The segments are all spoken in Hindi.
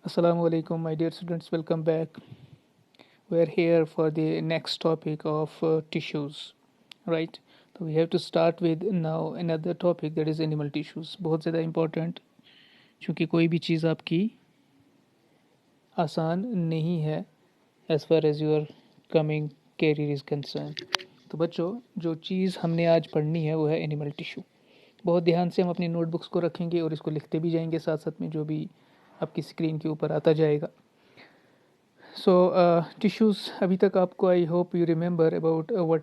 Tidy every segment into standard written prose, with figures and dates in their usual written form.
Assalamu alaikum, my dear students. Welcome back. We are here for the next topic of tissues, right? So we have to start with now another topic that is animal tissues. बहुत ज़्यादा important क्योंकि कोई भी चीज़ आपकी आसान नहीं है as far as your coming career is concerned. तो बच्चों जो चीज़ हमने आज पढ़नी है वो है एनिमल टिश्यू. बहुत ध्यान से हम अपनी नोटबुक्स को रखेंगे और इसको लिखते भी जाएंगे साथ साथ में जो भी आपकी स्क्रीन के ऊपर आता जाएगा. सो टिश्यूज़ अभी तक आपको I hope you remember about what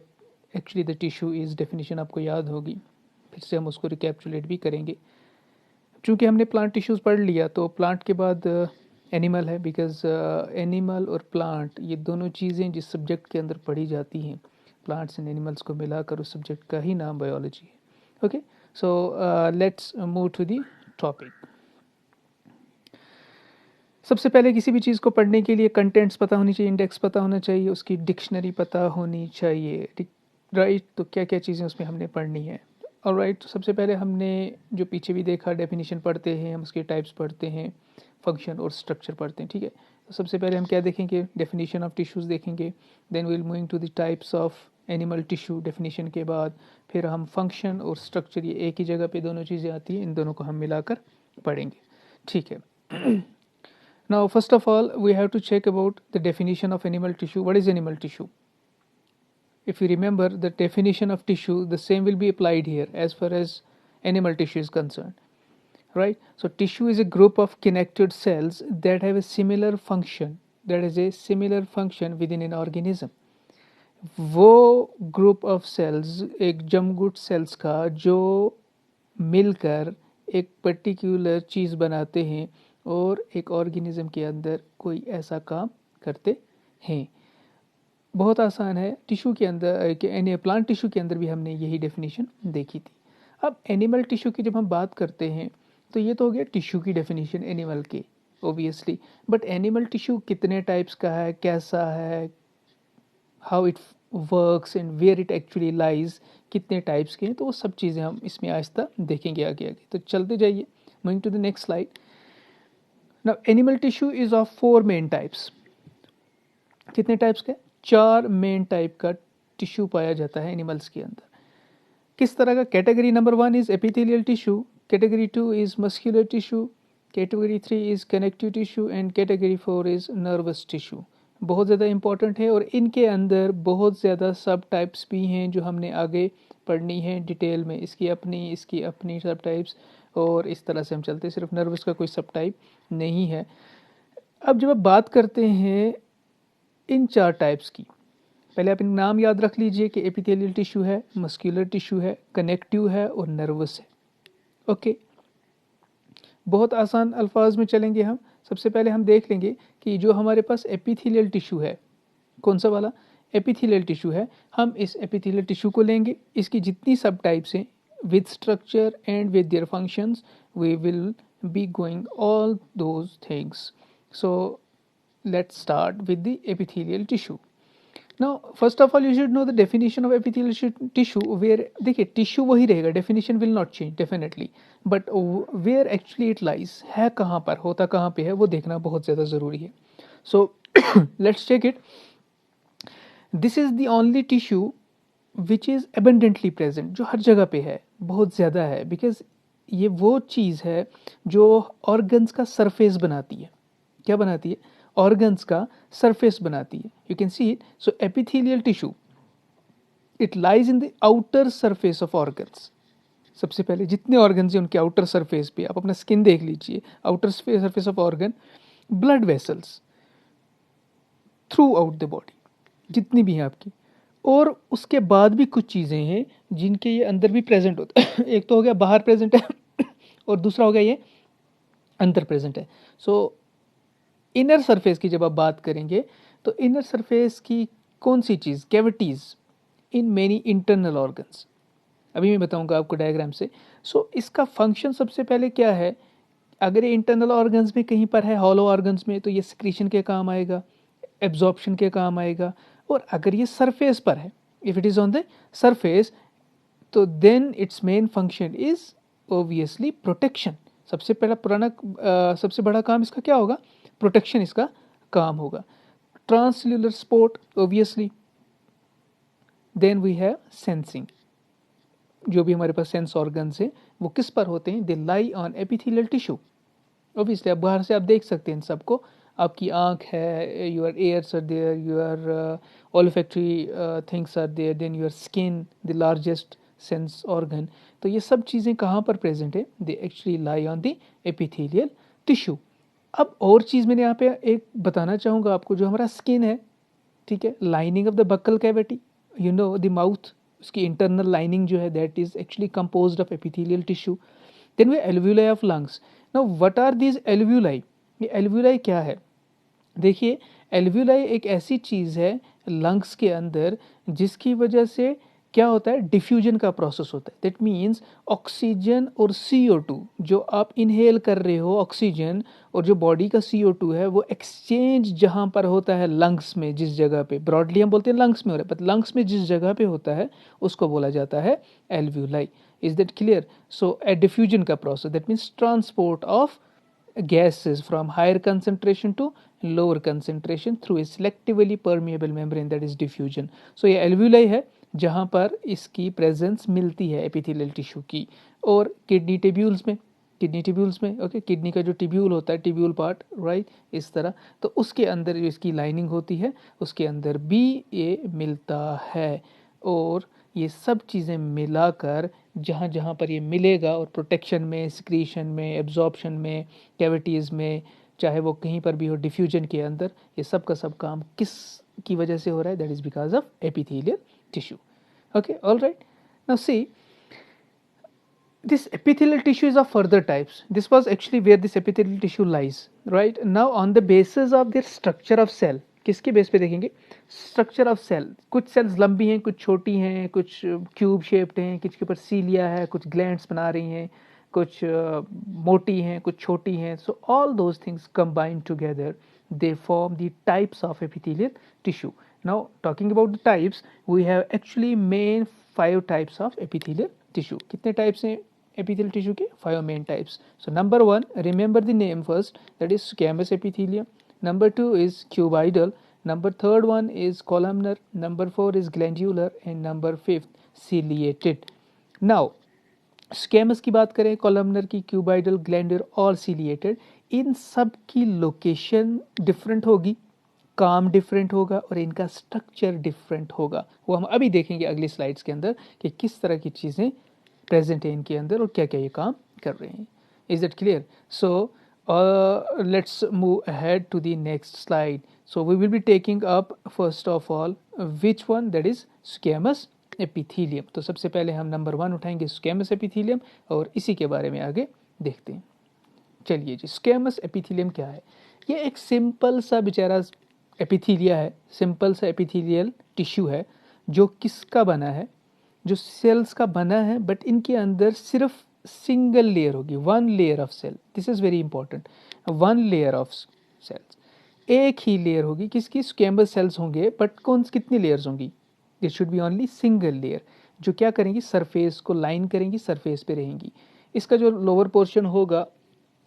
actually the tissue is definition आपको याद होगी. फिर से हम उसको रिकैप्चुलेट भी करेंगे. चूँकि हमने प्लांट टिश्यूज़ पढ़ लिया तो प्लांट के बाद एनिमल है बिकॉज एनिमल और प्लांट ये दोनों चीज़ें जिस सब्जेक्ट के अंदर पढ़ी जाती हैं प्लांट्स एंड एनिमल्स को मिलाकर उस सब्जेक्ट का ही नाम बायोलॉजी है. Okay so let's move to the topic. सबसे पहले किसी भी चीज़ को पढ़ने के लिए कंटेंट्स पता होनी चाहिए, इंडेक्स पता होना चाहिए, उसकी डिक्शनरी पता होनी चाहिए, राइट. तो क्या क्या चीज़ें उसमें हमने पढ़नी है. ऑलराइट, तो सबसे पहले हमने जो पीछे भी देखा डेफिनेशन पढ़ते हैं, हम उसके टाइप्स पढ़ते हैं, फंक्शन और स्ट्रक्चर पढ़ते हैं. ठीक है, तो सबसे पहले हम क्या देखेंगे, डेफिनेशन ऑफ टिश्यूज़ देखेंगे. Then will moving to the types of animal tissue. Definition के बाद फिर हम फंक्शन और स्ट्रक्चर, ये एक ही जगह पे दोनों चीज़ें आती हैं, इन दोनों को हम मिलाकर पढ़ेंगे. ठीक है. Now, first of all, we have to check about the definition of animal tissue. What is animal tissue? If you remember the definition of tissue, the same will be applied here as far as animal tissue is concerned, right? So, tissue is a group of connected cells that have a similar function. That is a similar function within an organism. वो ग्रुप ऑफ सेल्स एक जमगुट सेल्स का जो मिलकर एक पर्टिकुलर चीज़ बनाते हैं और एक ऑर्गेनिज्म के अंदर कोई ऐसा काम करते हैं. बहुत आसान है. टिश्यू के अंदर प्लांट टिश्यू के अंदर भी हमने यही डेफिनेशन देखी थी. अब एनिमल टिश्यू की जब हम बात करते हैं तो ये तो हो गया टिश्यू की डेफिनेशन एनिमल के, ओबियसली. बट एनिमल टिश्यू कितने टाइप्स का है, कैसा है, how it works and where it actually lies, कितने टाइप्स के हैं, तो वो सब चीज़ें हम इसमें आहिस्ता देखेंगे आगे आगे. तो चलते जाइए. Moving to the next slide. Now animal tissue is of 4 main types. कितने टाइप्स के? 4 मेन टाइप का टिश्यू पाया जाता है एनिमल्स के अंदर. किस तरह का? Category number 1 is epithelial tissue, category 2 is muscular tissue, category 3 is connective tissue and category 4 is nervous tissue. बहुत ज़्यादा इंपॉर्टेंट है और इनके अंदर बहुत ज़्यादा सब टाइप्स भी हैं जो हमने आगे पढ़नी है डिटेल में. इसकी अपनी सब टाइप्स और इस तरह से हम चलते हैं. सिर्फ नर्वस का कोई सब टाइप नहीं है. अब जब आप बात करते हैं इन 4 टाइप्स की, पहले आप इन नाम याद रख लीजिए कि एपिथेलियल टिश्यू है, मस्कुलर टिश्यू है, कनेक्टिव है और नर्वस है. ओके, बहुत आसान अल्फाज में चलेंगे हम. सबसे पहले हम देख लेंगे कि जो हमारे पास एपिथेलियल टिश्यू है, कौन सा वाला एपिथेलियल टिश्यू है, हम इस एपिथेलियल टिश्यू को लेंगे. इसकी जितनी सब टाइप्स हैं with structure and with their functions, we will be going all those things. So let's start with the epithelial tissue. Now first of all you should know the definition of epithelial tissue, where देखिए टिश्यू वही रहेगा, definition will not change definitely, but where actually it lies है, कहाँ पर होता कहाँ पे है वो देखना बहुत ज़्यादा ज़रूरी है. So let's check it. This is the only tissue which is abundantly present, जो हर जगह पे है, बहुत ज़्यादा है, बिकॉज ये वो चीज़ है जो ऑर्गन्स का सरफेस बनाती है. क्या बनाती है? ऑर्गन्स का सरफेस बनाती है. You can see it. So epithelial tissue it lies in the outer surface of organs. सबसे पहले जितने ऑर्गन्स हैं उनके आउटर सरफेस पे, आप अपना स्किन देख लीजिए, outer surface of organ, blood vessels through out the body जितनी भी हैं आपकी. और उसके बाद भी कुछ चीज़ें हैं जिनके ये अंदर भी प्रेजेंट होता है. एक तो हो गया बाहर प्रेजेंट है और दूसरा हो गया ये अंदर प्रेजेंट है. सो इनर सरफेस की जब आप बात करेंगे तो इनर सरफेस की कौन सी चीज़? Cavities in many internal organs. अभी मैं बताऊंगा आपको डायग्राम से. सो इसका फंक्शन सबसे पहले क्या है? अगर ये इंटरनल ऑर्गन्स में कहीं पर है, हॉलो ऑर्गन्स में, तो ये सिक्रीशन के काम आएगा, एब्जॉर्प्शन के काम आएगा. और अगर ये सरफेस पर है, if it is on the surface, तो then its main function is obviously protection. सबसे बड़ा काम इसका क्या होगा? प्रोटेक्शन इसका काम होगा। Transcellular support obviously, then we have sensing, जो भी हमारे पास सेंस ऑर्गन्स हैं वो किस पर होते हैं, they lie on epithelial tissue. Obviously आप बाहर से आप देख सकते हैं इन सबको, आपकी आँख है, your ears are there, your olfactory things are there, then your skin the largest sense organ. तो ये सब चीज़ें कहाँ पर प्रेजेंट है, they actually lie on the epithelial tissue. अब और चीज़ मैंने यहाँ पे एक बताना चाहूँगा आपको, जो हमारा स्किन है, ठीक है, lining of the buccal cavity, you know the mouth, उसकी इंटरनल लाइनिंग जो है that is actually composed of epithelial tissue. Then we alveoli of lungs. Now what are these alveoli, ये एल्व्यूलाई क्या है, देखिए एल्व्यूलाई एक ऐसी चीज़ है लंग्स के अंदर जिसकी वजह से क्या होता है, डिफ्यूजन का प्रोसेस होता है। दैट मीन्स ऑक्सीजन और CO2 जो आप इनहेल कर रहे हो, ऑक्सीजन और जो बॉडी का CO2 है, वो एक्सचेंज जहाँ पर होता है लंग्स में, जिस जगह पे ब्रॉडली हम बोलते हैं लंग्स में हो रहा है, बट लंग्स में जिस जगह पे होता है उसको बोला जाता है alveoli. Is that clear? So a diffusion का process, that means transport of gases from higher concentration to lower concentration through a selectively permeable membrane, that is diffusion. So ये alveoli है जहाँ पर इसकी प्रेजेंस मिलती है एपिथेलियल टिश्यू की। और किडनी टिब्यूल्स में, किडनी टिब्यूल्स में ओके, किडनी का जो टिब्यूल होता है, टिब्यूल पार्ट राइट, इस तरह, तो उसके अंदर जो इसकी लाइनिंग होती है उसके अंदर भी ये मिलता है। और ये सब चीज़ें मिलाकर जहाँ जहाँ पर ये मिलेगा, और प्रोटेक्शन में, सिक्रीशन में, एब्जॉर्प्शन में, कैविटीज़ में, चाहे वो कहीं पर भी हो, डिफ्यूजन के अंदर, ये सब का सब काम किस की वजह से हो रहा है, that is because of epithelial tissue. Okay, all right. Now see, this epithelial tissue is of further types. This was actually where this epithelial tissue lies, right? Now on the basis of their structure of cell, किसके बेस पे देखेंगे, स्ट्रक्चर ऑफ सेल, कुछ सेल्स लंबी हैं, कुछ छोटी हैं, कुछ क्यूब शेप्ड हैं, कुछ के ऊपर सीलिया है, कुछ ग्लैंड्स बना रही हैं, कुछ मोटी हैं, कुछ छोटी हैं। So all those things combined together they form the types of epithelial tissue. Now talking about the types, we have actually main 5 types of epithelial tissue. कितने types हैं epithelial tissue के? 5 main types. So number 1, remember the name first, that is squamous epithelium. Number 2 is cuboidal. Number 3rd one is columnar. Number 4 is glandular, and number 5th ciliated. Now स्केमस की बात करें, कॉलमनर की, क्यूबाइडल, ग्लैंडर और सीलिएटेड, इन सब की लोकेशन डिफरेंट होगी, काम डिफरेंट होगा, और इनका स्ट्रक्चर डिफरेंट होगा। वो हम अभी देखेंगे अगली स्लाइड्स के अंदर कि किस तरह की चीज़ें प्रेजेंट है इनके अंदर और क्या क्या ये काम कर रहे हैं। Is that clear? So let's move ahead to the next slide. So we will be taking up first of all which one, that is squamous epithelium. तो सबसे पहले हम नंबर 1 उठाएंगे squamous epithelium और इसी के बारे में आगे देखते हैं। चलिए जी, squamous epithelium क्या है? ये एक सिंपल सा बेचारा एपिथीलिया है, सिंपल सा एपिथीलियल टिश्यू है जो किसका बना है, जो सेल्स का बना है, बट इनके अंदर सिर्फ सिंगल लेयर होगी, 1 layer of cell. This is very important, 1 layer of cells, एक ही लेयर होगी किसकी, स्क्वेमस सेल्स होंगे, बट कौन कितनी लेयर्स होंगी, this should be only single layer, जो क्या करेंगी, सरफेस को लाइन करेंगी, सरफेस पे रहेंगी। इसका जो लोअर पोर्शन होगा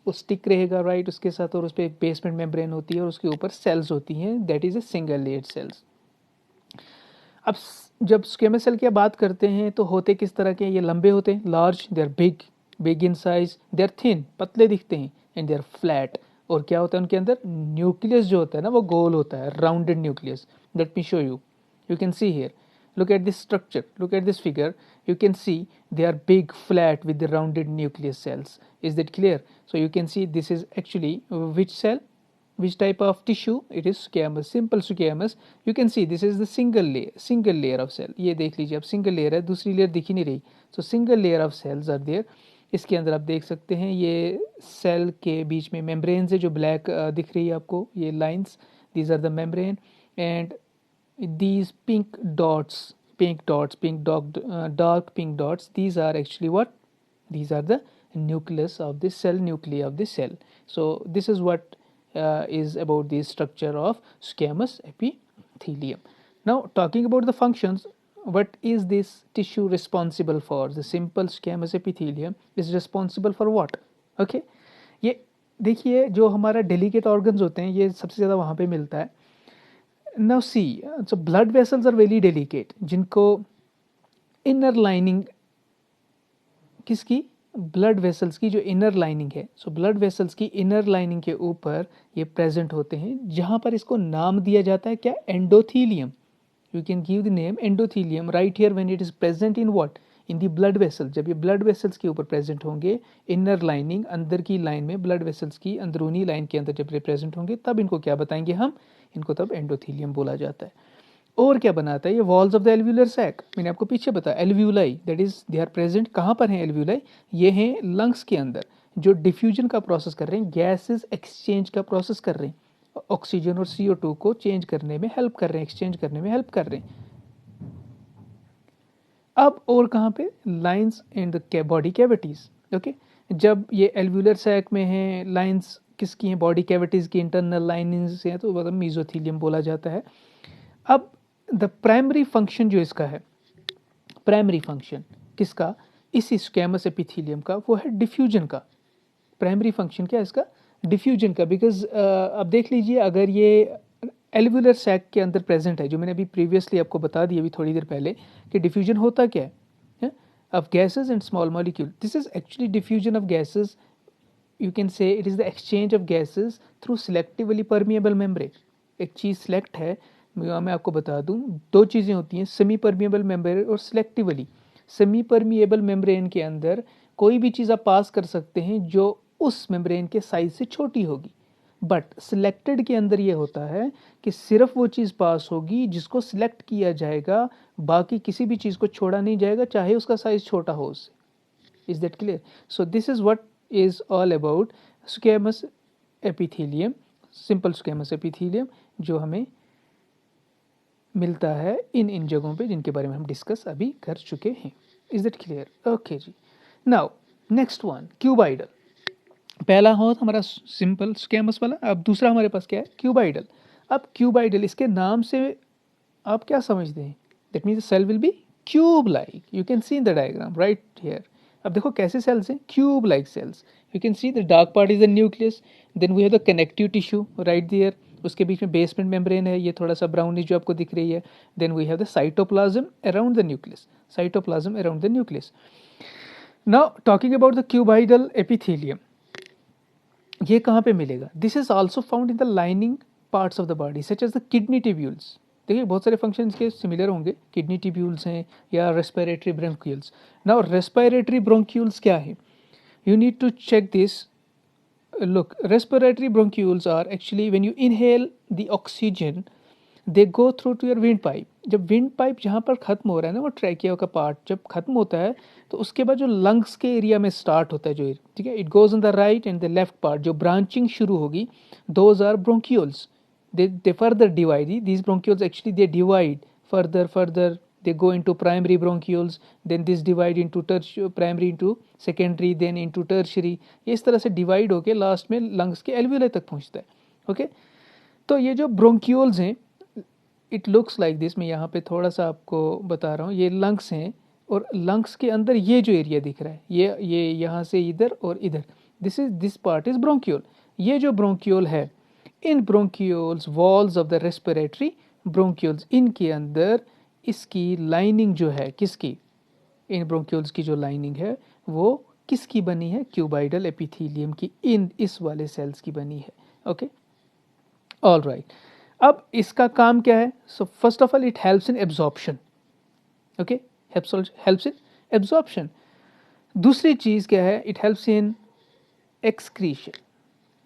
वो स्टिक रहेगा राइट उसके साथ, और उस पर एक बेसमेंट मेम्ब्रेन होती है और उसके ऊपर सेल्स होती हैं, that is a single layered cells. अब जब स्क्वेमस सेल की बात करते हैं तो होते किस तरह के, ये लंबे होते हैं, large, they are big, big in size, they are thin, पतले दिखते हैं, एंड दे आर फ्लैट। और क्या होता है उनके अंदर, न्यूक्लियस जो होता है ना वो गोल होता है, rounded nucleus. Let me show you, you can see here, look at this structure, look at this figure, you can see they are big, flat with the rounded nucleus cells. Is that clear? So you can see this is actually which cell, which type of tissue, it is squamous, simple squamous. You can see this is the single layer of cell. ये देख लीजिए, अब single layer है, दूसरी layer दिख ही नहीं रही, so single layer of cells are there. इसके अंदर आप देख सकते हैं ये सेल के बीच में मेम्ब्रेन है जो ब्लैक दिख रही है आपको, ये lines, these are the membrane, and these pink dots, dark pink dots, these are actually what, these are the nucleus of the cell, nuclei of the cell. So this is what is about the structure of squamous epithelium. Now talking about the functions, what is this tissue responsible for? The simple squamous epithelium is responsible for what? Okay, ये देखिए जो हमारा डेलिकेट ऑर्गन्स होते हैं ये सबसे ज़्यादा वहाँ पे मिलता है। Now see, so blood vessels are very delicate, जिनको इनर लाइनिंग किसकी, ब्लड वेसल्स की जो इनर लाइनिंग है, सो ब्लड वेसल्स की इनर लाइनिंग के ऊपर ये प्रेजेंट होते हैं, जहाँ पर इसको नाम दिया जाता है क्या, endothelium. You can give the name endothelium right here when it is present in what, in the blood vessel. जब ये ब्लड वेसल्स के ऊपर प्रेजेंट होंगे, इनर लाइनिंग अंदर की लाइन में, ब्लड वेसल्स की अंदरूनी लाइन के अंदर जब ये प्रेजेंट होंगे, तब इनको क्या बताएंगे हम, इनको तब एंडोथीलियम बोला जाता है। और क्या बनाता है ये, walls of the alveolar sac, मैंने आपको पीछे बताया alveoli, that is they are present कहाँ पर हैं एल्व्यूलाई, ये हैं लंग्स के अंदर, जो डिफ्यूजन का प्रोसेस कर रहे हैं, गैसेस एक्सचेंज का प्रोसेस कर रहे हैं, ऑक्सीजन और CO2 को चेंज करने में हेल्प कर रहे हैं, एक्सचेंज करने में हेल्प कर रहे हैं। अब और कहाँ पे, lines in the body cavities, okay. जब ये एल्व्यूलर सैक में है, लाइंस किसकी हैं, बॉडी कैविटीज की इंटरनल लाइनिंग्स हैं, तो मतलब मीजोथीलियम बोला जाता है। अब द प्राइमरी फंक्शन जो इसका है, प्राइमरी फंक्शन किसका, इसी स्क्वैमस एपिथेलियम का, वो है डिफ्यूजन का। प्राइमरी फंक्शन क्या है इसका, डिफ्यूजन का। बिकॉज अब देख लीजिए, अगर ये एल्वुलर सैक के अंदर प्रेजेंट है, जो मैंने अभी प्रीवियसली आपको बता दिया अभी थोड़ी देर पहले, कि डिफ्यूजन होता क्या है of gases and small molecule, this is actually diffusion of gases, you can say it is the exchange of gases through selectively permeable membrane. एक चीज़ सिलेक्ट है, मैं आपको बता दूं, दो चीज़ें होती हैं, सेमी परमिएबल मेम्ब्रेन और सिलेक्टिवली। सेमी परमिएबल मेम्ब्रेन के अंदर कोई भी चीज़ आप पास कर सकते हैं जो उस मेम्ब्रेन के साइज से छोटी होगी, बट सिलेक्टेड के अंदर ये होता है कि सिर्फ वो चीज़ पास होगी जिसको सिलेक्ट किया जाएगा, बाकी किसी भी चीज़ को छोड़ा नहीं जाएगा, चाहे उसका साइज छोटा हो उससे। Is that clear? So this is what is all about squamous epithelium, simple squamous epithelium, जो हमें मिलता है इन जगहों पे जिनके बारे में हम डिस्कस अभी कर चुके हैं। Is that clear? ओके जी। Now next one, cuboidal. पहला हो हमारा सिंपल स्क्वैमस वाला, अब दूसरा हमारे पास क्या है, क्यूबाइडल। अब क्यूबाइडल, इसके नाम से आप क्या समझते हैं, that means cell will be cube like, you can see in the diagram right here. अब देखो कैसे सेल्स हैं, cube like cells, you can see the dark part is the nucleus, then we have the connective tissue right there, उसके बीच में बेसमेंट मेम्ब्रेन है, ये थोड़ा सा ब्राउनिश जो आपको दिख रही है, then we have the cytoplasm around the nucleus, cytoplasm around the nucleus. Now talking about the cuboidal epithelium, ये कहाँ पे मिलेगा, this is also found in the lining parts of the body such as the kidney tubules. देखिए बहुत सारे फंक्शन के सिमिलर होंगे, किडनी ट्यूब्यूल्स हैं या respiratory bronchioles. Now respiratory bronchioles क्या है, you need to check this. Look, respiratory bronchioles are actually when you inhale the oxygen, they go through to your windpipe. जब windpipe जहाँ पर खत्म हो रहा है ना, वो ट्रैकिया का पार्ट जब खत्म होता है, तो उसके बाद जो लंग्स के एरिया में स्टार्ट होता है जो, ठीक है, it goes in the right and the left part, जो ब्रांचिंग शुरू होगी, those are bronchioles. they further divide, these bronchioles actually they divide further, they go into primary bronchioles, then this divide into primary into secondary, then into tertiary, इस तरह से डिवाइड होके लास्ट में लंग्स के एल्वियोलाई तक पहुंचता है। ओके, तो ये जो ब्रोंक्यूल्स हैं, इट लुक्स लाइक दिस, मैं यहाँ पे थोड़ा सा आपको बता रहा हूँ, ये लंग्स हैं, और लंग्स के अंदर ये जो एरिया दिख रहा है, ये यहाँ से इधर और इधर, दिस पार्ट इज ब्रोंक्यूल। ये जो ब्रोंक्यूल है, in bronchioles walls of the respiratory bronchioles, इनके अंदर इसकी लाइनिंग जो है, किसकी, इन ब्रोंक्यूल्स की जो लाइनिंग है वो किसकी बनी है, क्यूबाइडल एपिथेलियम की, इस वाले सेल्स की बनी है। Okay, all right. अब इसका काम क्या है, so first of all it helps in absorption. Okay, helps in absorption. दूसरी चीज़ क्या है, इट हेल्प्स इन एक्सक्रीशन,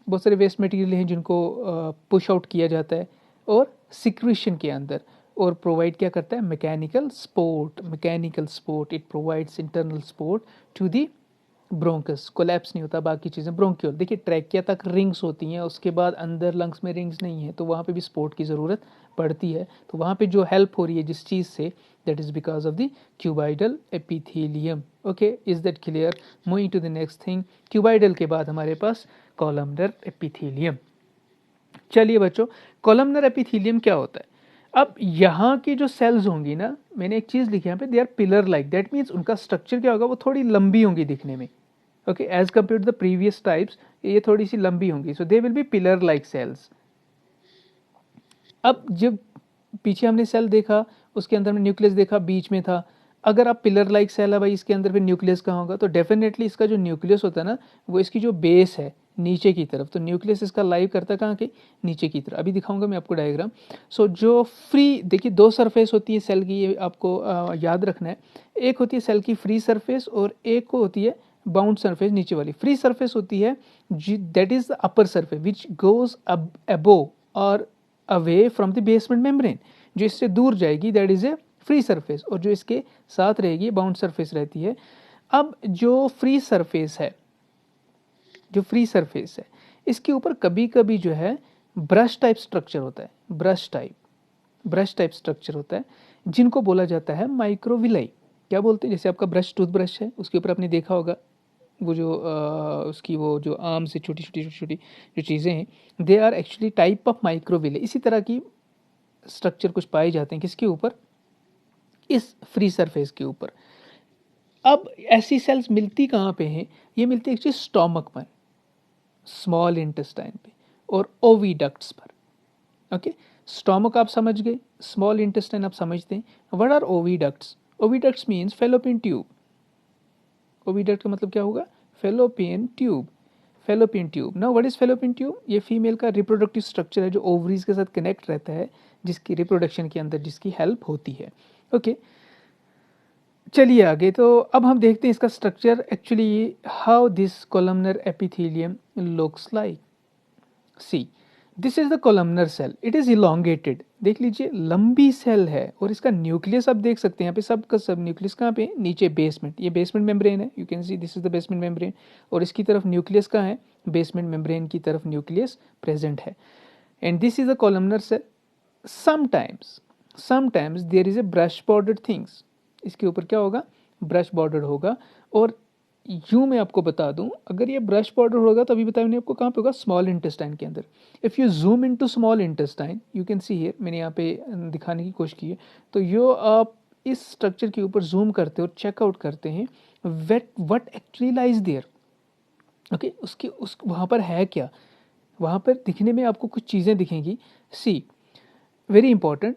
बहुत सारे वेस्ट मटेरियल हैं जिनको पुश आउट किया जाता है, और सिक्रीशन के अंदर, और प्रोवाइड क्या करता है, mechanical support, it provides internal support to the bronchus, collapse नहीं होता बाकी चीज़ें। ब्रोंक्यूल देखिए ट्रैकिया तक रिंग्स होती हैं, उसके बाद अंदर लंग्स में रिंग्स नहीं है, तो वहाँ पे भी सपोर्ट की ज़रूरत पड़ती है, तो वहाँ पे जो हेल्प हो रही है जिस चीज़ से, that is because of the cuboidal epithelium. Okay, is that clear? Moving to the next thing, cuboidal के बाद हमारे पास कॉलमनर एपिथेलियम। चलिए बच्चों, कॉलमनर एपिथेलियम क्या होता है? अब यहाँ की जो सेल्स होंगी ना, मैंने एक चीज़ लिखी यहाँ पे, they are pillar like, that means उनका स्ट्रक्चर क्या होगा, वो थोड़ी लंबी होंगी दिखने में। Okay, as compared to the previous types ये थोड़ी सी लंबी होंगी, so they will be pillar like cells. अब जब पीछे हमने सेल देखा, उसके अंदर में न्यूक्लियस देखा, बीच में था। अगर आप पिलर लाइक सेल है भाई, इसके अंदर फिर न्यूक्लियस कहाँ होगा? तो डेफिनेटली इसका जो न्यूक्लियस होता है ना, वो इसकी जो बेस है नीचे की तरफ, तो न्यूक्लियस इसका लाइव करता है कहाँ के? नीचे की तरफ। अभी दिखाऊंगा मैं आपको डायग्राम। सो जो फ्री, देखिए दो सरफेस होती है सेल की, ये आपको याद रखना है। एक होती है सेल की फ्री सरफेस और एक को होती है बाउंड सरफेस, नीचे वाली। फ्री सरफेस होती है that is the upper surface which goes above और away from the basement membrane, जो इससे दूर जाएगी that is a free surface, और जो इसके साथ रहेगी बाउंड सरफेस रहती है। अब जो फ्री सरफेस है, जो फ्री सरफेस है, इसके ऊपर कभी कभी जो है ब्रश टाइप स्ट्रक्चर होता है, ब्रश टाइप स्ट्रक्चर होता है, जिनको बोला जाता है माइक्रोविलाई। क्या बोलते हैं? जैसे आपका ब्रश, टूथब्रश है, उसके ऊपर आपने देखा होगा वो जो उसकी वो जो आर्म से छोटी छोटी छोटी छोटी जो चीज़ें हैं, they are actually type of microvilli. इसी तरह की स्ट्रक्चर कुछ पाए जाते हैं किसके ऊपर? इस फ्री सरफेस के ऊपर। अब ऐसी सेल्स मिलती कहाँ पे हैं? ये मिलती है एक्चुअली स्टोमक पर, स्मॉल इंटेस्टाइन पे, और ओविडक्ट्स पर। ओके, स्टोमक आप समझ गए, स्मॉल इंटेस्टाइन आप समझते हैं। What are oviducts? Oviducts means fallopian tube. Oviduct का मतलब क्या होगा? Fallopian tube. Fallopian tube. Now what is fallopian tube? ये फीमेल का रिप्रोडक्टिव स्ट्रक्चर है जो ओवरीज के साथ कनेक्ट रहता है, जिसकी रिप्रोडक्शन के अंदर जिसकी हेल्प होती है। ओके, चलिए आगे। तो अब हम देखते हैं इसका structure actually, how this columnar epithelium looks like. See, this is the columnar cell, it is elongated. देख लीजिए, लंबी सेल है, और इसका न्यूक्लियस आप देख सकते हैं यहाँ पे, सब का सब न्यूक्लियस कहाँ पे? नीचे बेसमेंट। ये बेसमेंट मेम्ब्रेन है, you can C this is the basement membrane, और इसकी तरफ न्यूक्लियस कहाँ है? बेसमेंट मेम्ब्रेन की तरफ न्यूक्लियस प्रेजेंट है। And this is a columnar cell. Sometimes there is a brush bordered things. इसके ऊपर क्या होगा? ब्रश बॉर्डर होगा। और यूं मैं आपको बता दूं, अगर ये ब्रश बॉर्डर होगा तो अभी बताया मैंने आपको कहाँ पे होगा? स्मॉल इंटेस्टाइन के अंदर। If you zoom in to small intestine, you can see here, मैंने यहाँ पे दिखाने की कोशिश की है। तो यो आप इस स्ट्रक्चर के ऊपर जूम करते हो, चेकआउट करते हैं what actually lies there. Okay, उसके उस वहाँ पर है क्या? वहाँ पर दिखने में आपको कुछ चीज़ें दिखेंगी। सी, वेरी इंपॉर्टेंट,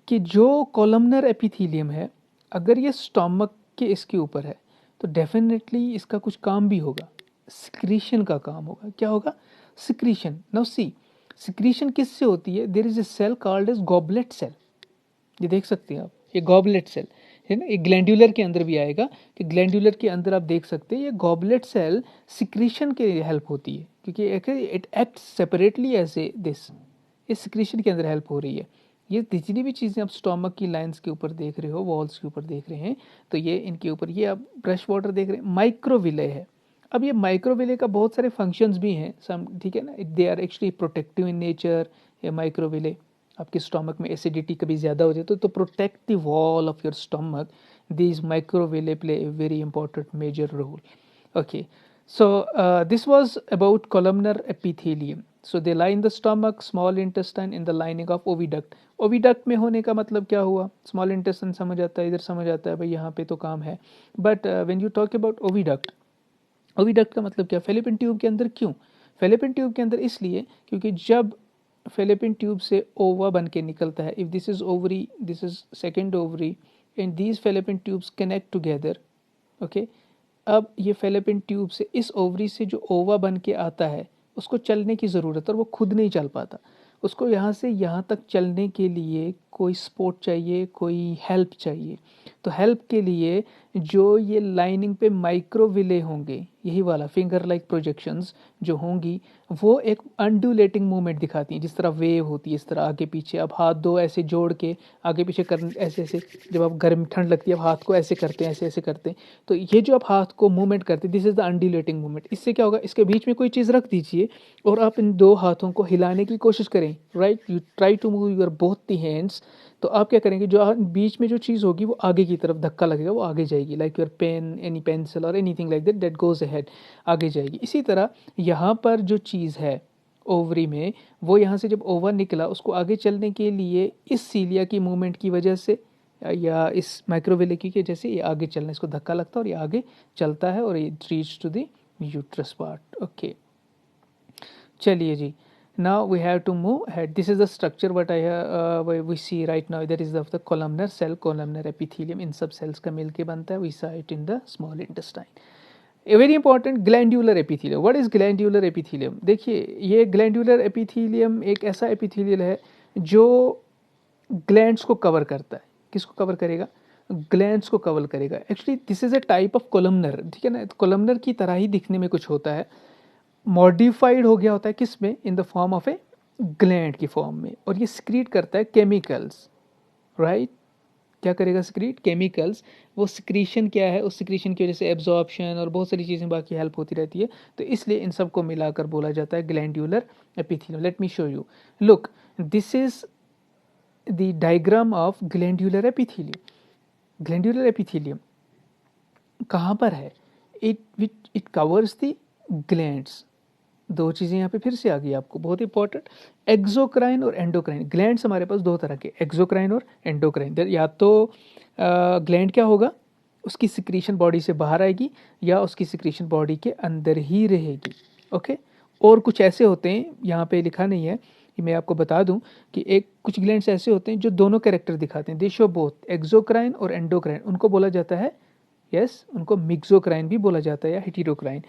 कि जो कॉलमनर एपिथेलियम है, अगर ये स्टोमक के इसके ऊपर है, तो डेफिनेटली इसका कुछ काम भी होगा, सिक्रीशन का काम होगा। क्या होगा? सिक्रीशन। नाउ सी, सिक्रीशन किससे होती है? There is a cell called as goblet cell. ये देख सकते हैं आप, ये गॉबलेट सेल है ना, ये ग्लैंडुलर के अंदर भी आएगा, कि ग्लैंडुलर के अंदर आप देख सकते हैं ये गॉबलेट सेल सिक्रीशन के हेल्प होती है, क्योंकि it act separately as a this, इस सिक्रीशन के अंदर हेल्प हो रही है। ये जितनी भी चीज़ें आप स्टोमक की लाइंस के ऊपर देख रहे हो, वॉल्स के ऊपर देख रहे हैं, तो ये इनके ऊपर, ये आप ब्रश वाटर देख रहे हैं, माइक्रोविले है। अब ये माइक्रोविले का बहुत सारे फंक्शंस भी हैं सम, ठीक है ना, they are actually protective in nature. ये माइक्रोविले आपके स्टोमक में एसिडिटी कभी ज़्यादा हो जाए तो protect the wall of your stomach, these microvilli play a very important major role. Okay, so this was about columnar epithelium. So they lie in the stomach, small intestine, in the lining of oviduct. oviduct में होने का मतलब क्या हुआ? small intestine समझ आता है, इधर समझ आता है भाई, यहाँ पे तो काम है। but when you talk about oviduct, oviduct का मतलब क्या? फेलिपिन ट्यूब के अंदर। क्यों फेलिपिन ट्यूब के अंदर? इसलिए क्योंकि जब फेलिपिन ट्यूब से ओवा बन के निकलता है, if this is ovary, this is second ovary, and these fallopian tubes connect together. Okay, अब ये फेलिपिन ट्यूब से, इस ओवरी से जो ओवा बन के आता है, उसको चलने की ज़रूरत है, और वो खुद नहीं चल पाता। उसको यहाँ से यहाँ तक चलने के लिए कोई सपोर्ट चाहिए, कोई हेल्प चाहिए। तो हेल्प के लिए जो ये लाइनिंग पे माइक्रोविले होंगे, यही वाला फिंगर लाइक प्रोजेक्शंस जो होंगी, वो एक अंडुलेटिंग मूवमेंट दिखाती हैं, जिस तरह वेव होती है, इस तरह आगे पीछे। अब हाथ दो ऐसे जोड़ के आगे पीछे कर, ऐसे ऐसे, जब आप गर्म ठंड लगती है आप हाथ को ऐसे करते हैं, ऐसे ऐसे करते हैं, तो ये जो आप हाथ को मूवमेंट करते हैं, this is the undulating movement. इससे क्या होगा? इसके बीच में कोई चीज़ रख दीजिए और आप इन दो हाथों को हिलाने की कोशिश करें, right, you try to move your both the hands. तो आप क्या करेंगे? जो बीच में जो चीज़ होगी वो आगे की तरफ धक्का लगेगा, वो आगे जाएगी, like your pen, any pencil और anything like that, that goes ahead, आगे जाएगी। इसी तरह यहाँ पर जो चीज़ है ओवरी में, वो यहाँ से जब ओवर निकला, उसको आगे चलने के लिए इस सीलिया की मूवमेंट की वजह से, या इस माइक्रोविले की वजह से ये आगे चलना, इसको धक्का लगता है और ये आगे चलता है, और ये reach to the uterus part. Okay, चलिए जी, now we have to move ahead. This is the structure what we see right now. That is of the columnar cell, columnar epithelium. इन सब cells का मिलके बनता है. We saw it in the small intestine. A very important, glandular epithelium. What is glandular epithelium? देखिए, ये glandular epithelium एक ऐसा epithelial है जो glands को cover करता है. किसको cover करेगा? ग्लैंड्स को कवर करेगा. Actually this is a type of columnar, ठीक है ना. कोलमनर की तरह ही दिखने में कुछ होता है, मॉडिफाइड हो गया होता है किस में, in the form of A gland की फॉर्म में, और ये सिक्रीट करता है केमिकल्स, राइट. क्या करेगा? Secrete chemicals. वो सिक्रीशन क्या है, उस सिक्रीशन की वजह से एब्जॉर्प्शन और बहुत सारी चीज़ें बाकी हेल्प होती रहती है. तो इसलिए इन सब को मिलाकर बोला जाता है glandular epithelium. Let me show you. Look, this is the diagram of glandular epithelium. Glandular epithelium कहाँ पर है? It covers the glands. दो चीज़ें यहाँ पे फिर से आ गई आपको, बहुत इंपॉर्टेंट. एक्सोक्राइन और एंडोक्राइन. ग्लैंड्स हमारे पास दो तरह के, एक्सोक्राइन और एंडोक्राइन. या तो ग्लैंड क्या होगा, उसकी सिक्रीशन बॉडी से बाहर आएगी या उसकी सिक्रीशन बॉडी के अंदर ही रहेगी. ओके. और कुछ ऐसे होते हैं, यहाँ पे लिखा नहीं है, मैं आपको बता दूं कि एक कुछ ग्लैंड्स ऐसे होते हैं जो दोनों कैरेक्टर दिखाते हैं. दे शो बोथ, एक्सोक्राइन और एंडोक्राइन. उनको बोला जाता है, यस, उनको मिक्सोक्राइन भी बोला जाता है या हेटेरोक्राइन.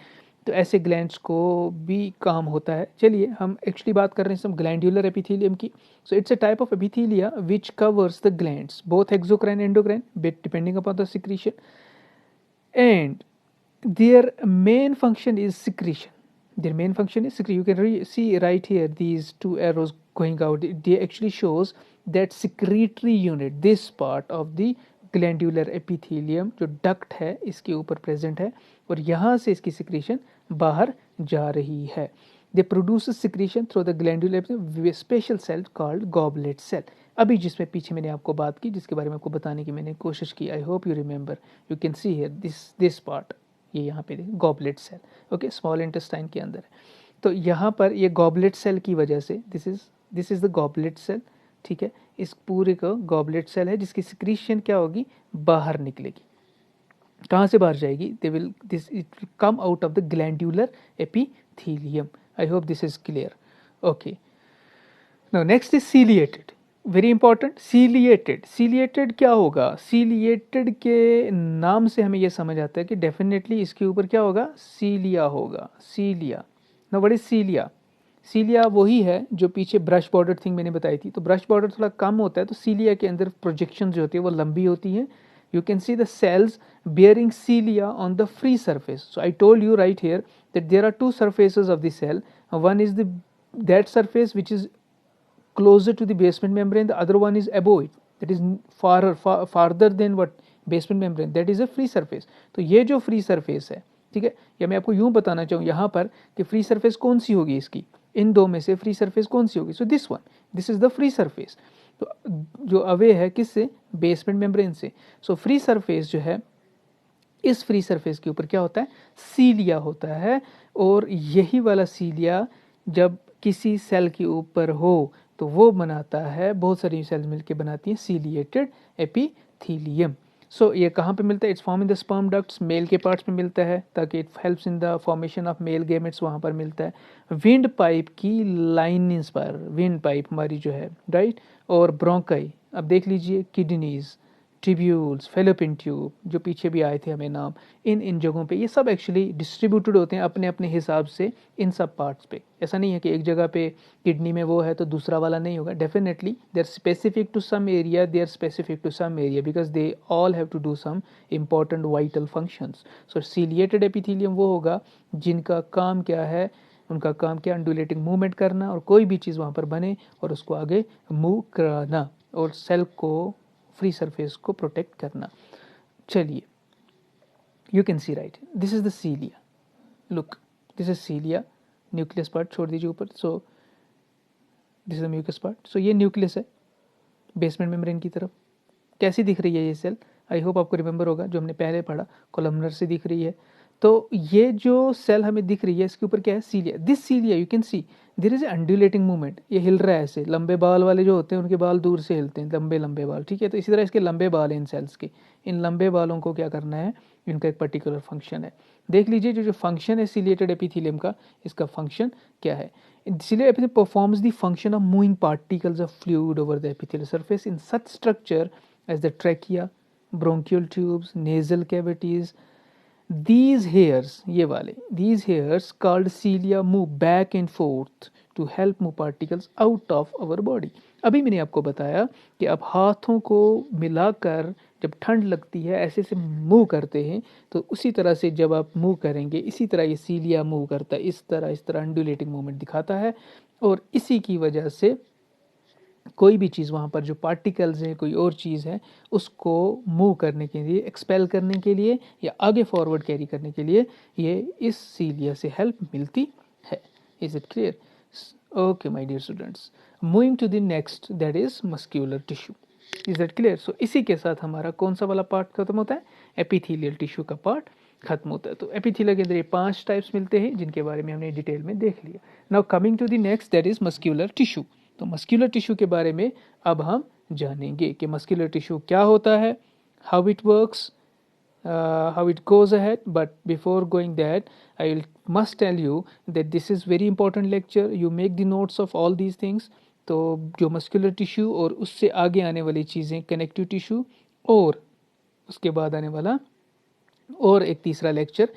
तो ऐसे ग्लैंड्स को भी काम होता है. चलिए, हम एक्चुअली बात कर रहे हैं सब ग्लैंड्यूलर एपिथेलियम की. So it's a type of epithelia which covers the glands, both exocrine endocrine, depending upon the secretion, and their main function is secretion. Their main function is secretion. You can see right here these two arrows going out. They actually shows that secretory unit, this part of the glandular epithelium, जो duct है इसके ऊपर present है और यहाँ से इसकी secretion बाहर जा रही है. They produce secretion through the glandular epithelium with special cell called goblet cell. अभी जिसमें पीछे मैंने आपको बात की, जिसके बारे में आपको बताने की मैंने कोशिश की. I hope you remember. You can see here this part. ये यहाँ पे goblet cell. Okay, small intestine के अंदर है. तो यहाँ पर ये गॉबलेट सेल की वजह से this is the goblet cell, ठीक है. इस पूरे को गॉबलेट सेल है जिसकी सिक्रीशन क्या होगी, बाहर निकलेगी. कहाँ से बाहर जाएगी? It will come out of the glandular epithelium. I hope this is clear. Okay, now next is ciliated. Very important, ciliated. Ciliated क्या होगा? सीलिएटेड के नाम से हमें यह समझ आता है कि डेफिनेटली इसके ऊपर क्या होगा, सीलिया होगा. Cilia. Now what is cilia? Cilia वही है जो पीछे ब्रश बॉर्डर थिंग मैंने बताई थी. तो ब्रश बॉर्डर थोड़ा कम होता है, तो सीलिया के अंदर प्रोजेक्शन जो होती है वो लंबी होती है. You can see the cells bearing cilia on the free surface. So I told you right here that there are two surfaces of the cell. One is that surface which is closer to the basement membrane, the other one is above it, that is farther than what basement membrane, that is a free surface. तो ये जो free surface है, ठीक है, या मैं आपको यूं बताना चाहूँ यहाँ पर कि free surface कौन सी होगी इसकी, इन दो में से free surface कौन सी होगी. So this is the free surface. तो जो अवे है किससे, बेसमेंट मेम्ब्रेन से. सो फ्री सरफेस जो है, इस फ्री सरफेस के ऊपर क्या होता है, सीलिया होता है. और यही वाला सीलिया जब किसी सेल के ऊपर हो तो वो बनाता है, बहुत सारी सेल्स मिलकर बनाती हैं सीलिएटेड एपिथेलियम. सो ये कहाँ पे मिलता है? It's form in the sperm ducts, male के पार्ट्स में मिलता है ताकि it helps in the formation of male gametes, वहाँ पर मिलता है. विंड पाइप की लाइनिंग्स पर, विंड पाइप हमारी जो है, राइट, और ब्रोंकाई. अब देख लीजिए, किडनीज, ट्यूब्यूल्स, फेलोपियन ट्यूब, जो पीछे भी आए थे हमें नाम, इन जगहों पे ये सब एक्चुअली डिस्ट्रीब्यूटेड होते हैं अपने अपने हिसाब से इन सब पार्ट्स पे. ऐसा नहीं है कि एक जगह पे किडनी में वो है तो दूसरा वाला नहीं होगा. Definitely they are specific to some area, they are specific to some area because they all have to do some important vital functions. So ciliated epithelium वो होगा जिनका काम क्या है, उनका काम क्या, अंडुलेटिंग मूवमेंट करना और कोई भी चीज़ वहाँ पर बने और उसको आगे मूव कराना और सेल को, फ्री सरफेस को प्रोटेक्ट करना. चलिए, you can see right, this is the cilia. Look, this is cilia. Nucleus part छोड़ दीजिए ऊपर. So this is the mucus part. So ये न्यूक्लियस है बेसमेंट मेम्ब्रेन की तरफ. कैसी दिख रही है ये सेल? आई होप आपको रिमेंबर होगा, जो हमने पहले पढ़ा, कोलमनर से दिख रही है. तो ये जो सेल हमें दिख रही है इसके ऊपर क्या है, cilia. This cilia you can see there is undulating movement. ये हिल रहा है ऐसे, लंबे बाल वाले जो होते हैं उनके बाल दूर से हिलते हैं, लंबे लंबे बाल, ठीक है. तो इसी तरह इसके लंबे बाल हैं इन सेल्स के. इन लंबे बालों को क्या करना है, इनका एक पर्टिकुलर फंक्शन है। देख लीजिए जो फंक्शन है सिलिएटेड एपिथेलियम का, इसका फंक्शन क्या है। Ciliary epithelium performs the function of moving particles of fluid over the epithelial surface in such structure as the trachea, bronchial tubes, nasal cavities. These hairs, ये वाले, these hairs called cilia move back and forth to help move particles out of our body. अभी मैंने आपको बताया कि आप हाथों को मिलाकर जब ठंड लगती है ऐसे से मूव करते हैं, तो उसी तरह से जब आप मूव करेंगे इसी तरह ये सीलिया मूव करता है, इस तरह अंडुलेटिंग मूवमेंट दिखाता है। और इसी की वजह से कोई भी चीज़ वहाँ पर जो पार्टिकल्स हैं, कोई और चीज़ है, उसको मूव करने के लिए, एक्सपेल करने के लिए या आगे फॉरवर्ड कैरी करने के लिए ये इस सीलिया से हेल्प मिलती है। Is it clear? Okay my dear students, moving to the next, that is muscular tissue. Is that clear? So इसी के साथ हमारा कौन सा वाला पार्ट खत्म होता है? एपिथेलियल टिश्यू का पार्ट खत्म होता है। तो एपिथेलिया के अंदर ये 5 टाइप्स मिलते हैं जिनके बारे में हमने डिटेल में देख लिया। Now coming to the next, that is muscular tissue. तो मस्क्यूलर टिश्यू के बारे में अब हम जानेंगे कि मस्क्यूलर टिश्यू क्या होता है, how it works, how it goes ahead. But before going that, I will must tell you that this is very important lecture. You make the notes of all these things. तो जो मस्कुलर टिश्यू और उससे आगे आने वाली चीज़ें कनेक्टिव टिश्यू, और उसके बाद आने वाला और एक तीसरा लेक्चर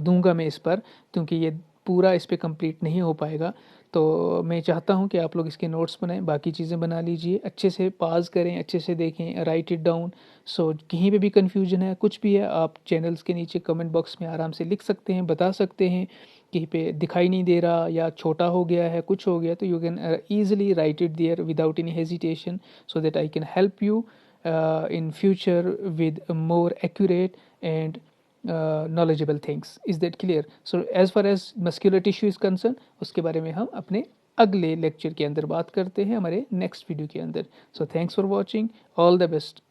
दूंगा मैं इस पर, क्योंकि ये पूरा इस पर कंप्लीट नहीं हो पाएगा। तो मैं चाहता हूँ कि आप लोग इसके नोट्स बनाएं, बाकी चीज़ें बना लीजिए, अच्छे से पास करें, अच्छे से देखें, राइट इट डाउन। सो कहीं पे भी कन्फ्यूजन है, कुछ भी है, आप चैनल्स के नीचे कमेंट बॉक्स में आराम से लिख सकते हैं, बता सकते हैं। कहीं पे दिखाई नहीं दे रहा या छोटा हो गया है, कुछ हो गया, तो you can easily write it there without any hesitation, so that I can help you in future with more accurate and knowledgeable things. Is that clear? So as far as muscular tissue is concerned, उसके बारे में हम अपने अगले लेक्चर के अंदर बात करते हैं, हमारे नेक्स्ट वीडियो के अंदर। So thanks for watching, all the best.